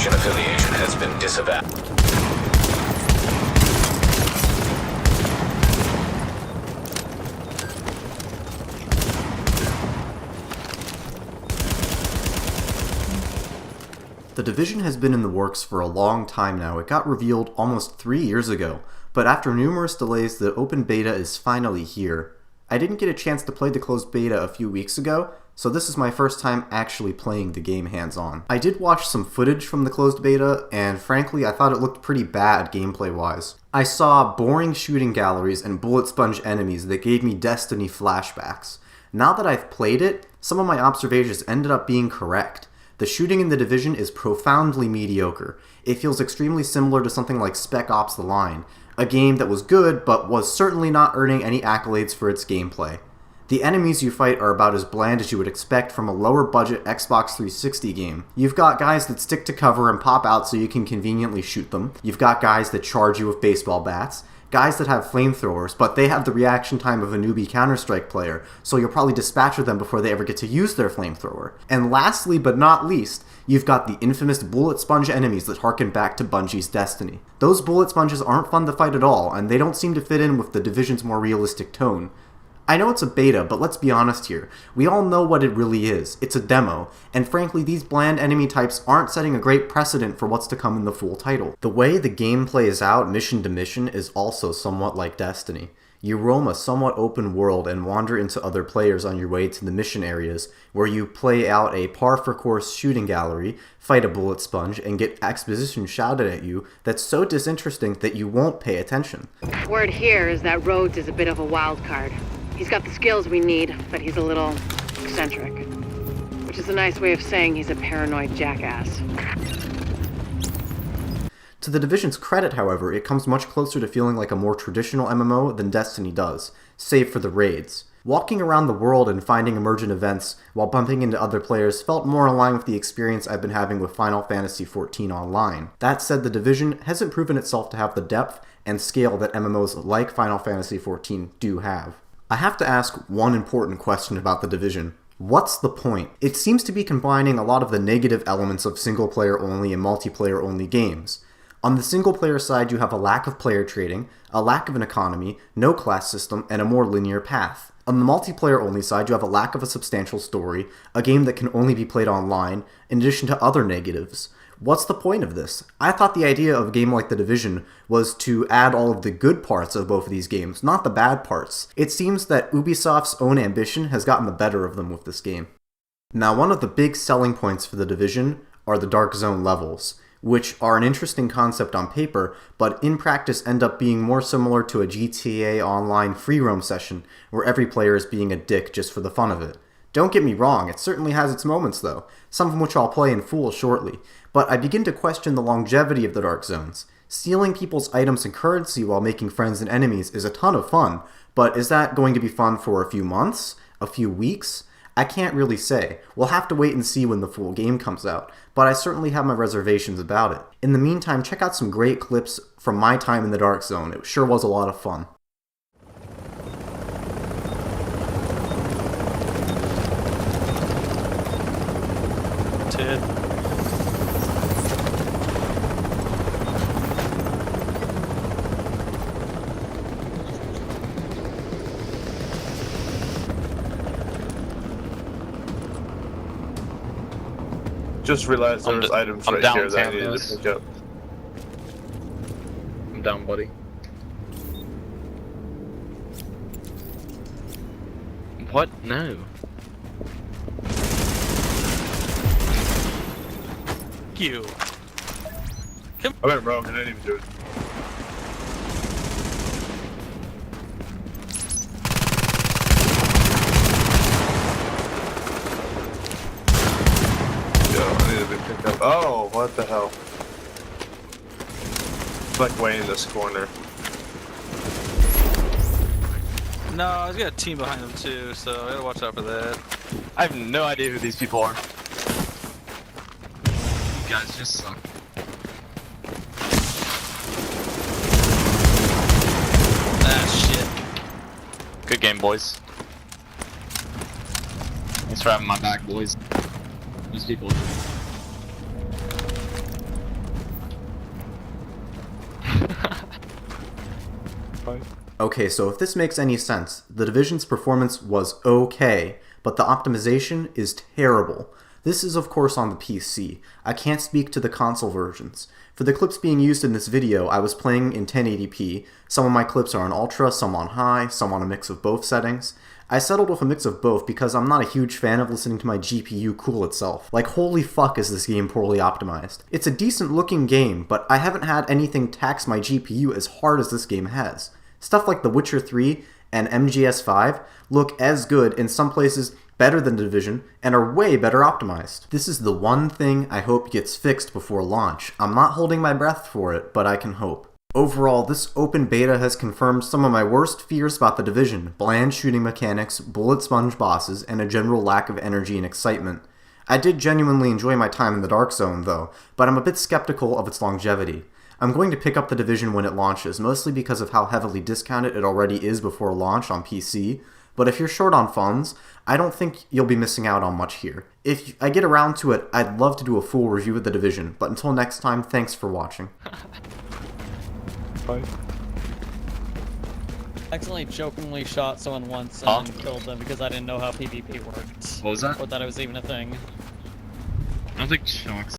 Division affiliation has been disavowed. The Division has been in the works for a long time now. It got revealed almost 3 years ago, but after numerous delays, the open beta is finally here. I didn't get a chance to play the closed beta a few weeks ago, so this is my first time actually playing the game hands-on. I did watch some footage from the closed beta, and frankly I thought it looked pretty bad gameplay-wise. I saw boring shooting galleries and bullet sponge enemies that gave me Destiny flashbacks. Now that I've played it, some of my observations ended up being correct. The shooting in the Division is profoundly mediocre. It feels extremely similar to something like Spec Ops: The Line, a game that was good but was certainly not earning any accolades for its gameplay. The enemies you fight are about as bland as you would expect from a lower budget Xbox 360 game. You've got guys that stick to cover and pop out so you can conveniently shoot them. You've got guys that charge you with baseball bats. Guys that have flamethrowers, but they have the reaction time of a newbie Counter-Strike player, so you'll probably dispatch with them before they ever get to use their flamethrower. And lastly but not least, you've got the infamous bullet sponge enemies that harken back to Bungie's Destiny. Those bullet sponges aren't fun to fight at all, and they don't seem to fit in with the Division's more realistic tone. I know it's a beta, but let's be honest here. We all know what it really is. It's a demo, and frankly these bland enemy types aren't setting a great precedent for what's to come in the full title. The way the game plays out mission to mission is also somewhat like Destiny. You roam a somewhat open world and wander into other players on your way to the mission areas, where you play out a par-for-course shooting gallery, fight a bullet sponge, and get exposition shouted at you that's so disinteresting that you won't pay attention. Word here is that Rhodes is a bit of a wild card. He's got the skills we need, but he's a little eccentric. Which is a nice way of saying he's a paranoid jackass. To the Division's credit, however, it comes much closer to feeling like a more traditional MMO than Destiny does, save for the raids. Walking around the world and finding emergent events while bumping into other players felt more in line with the experience I've been having with Final Fantasy XIV Online. That said, the Division hasn't proven itself to have the depth and scale that MMOs like Final Fantasy XIV do have. I have to ask one important question about the Division. What's the point? It seems to be combining a lot of the negative elements of single-player only and multiplayer only games. On the single-player side, you have a lack of player trading, a lack of an economy, no class system, and a more linear path. On the multiplayer-only side, you have a lack of a substantial story, a game that can only be played online, in addition to other negatives. What's the point of this? I thought the idea of a game like The Division was to add all of the good parts of both of these games, not the bad parts. It seems that Ubisoft's own ambition has gotten the better of them with this game. Now, one of the big selling points for The Division are the Dark Zone levels, which are an interesting concept on paper, but in practice end up being more similar to a GTA Online free roam session, where every player is being a dick just for the fun of it. Don't get me wrong, it certainly has its moments though, some of which I'll play in full shortly, but I begin to question the longevity of the Dark Zones. Stealing people's items and currency while making friends and enemies is a ton of fun, but is that going to be fun for a few months? A few weeks? I can't really say. We'll have to wait and see when the full game comes out, but I certainly have my reservations about it. In the meantime, check out some great clips from my time in the Dark Zone. It sure was a lot of fun. Ted. Just realized there was items right here that I needed to pick up. I'm down, buddy. What? No. You. Come. I went rogue, I didn't even do it. Up. Oh, what the hell? It's like way in this corner. No, he's got a team behind him too, so I gotta watch out for that. I have no idea who these people are. You guys just suck. Ah, shit. Good game, boys. Thanks for having my back, boys. These people. Okay, so if this makes any sense, The Division's performance was okay, but the optimization is terrible. This is of course on the PC. I can't speak to the console versions. For the clips being used in this video, I was playing in 1080p. Some of my clips are on ultra, some on high, some on a mix of both settings. I settled with a mix of both because I'm not a huge fan of listening to my GPU cool itself. Like, holy fuck is this game poorly optimized. It's a decent looking game, but I haven't had anything tax my GPU as hard as this game has. Stuff like The Witcher 3 and MGS5 look as good, in some places better than Division, and are way better optimized. This is the one thing I hope gets fixed before launch. I'm not holding my breath for it, but I can hope. Overall, this open beta has confirmed some of my worst fears about The Division: bland shooting mechanics, bullet sponge bosses, and a general lack of energy and excitement. I did genuinely enjoy my time in the Dark Zone, though, but I'm a bit skeptical of its longevity. I'm going to pick up The Division when it launches, mostly because of how heavily discounted it already is before launch on PC, but if you're short on funds, I don't think you'll be missing out on much here. If I get around to it, I'd love to do a full review of The Division, but until next time, thanks for watching. Bye. Accidentally jokingly shot someone once and then killed them because I didn't know how PvP worked. What was that? Or that it was even a thing. I don't think Shock's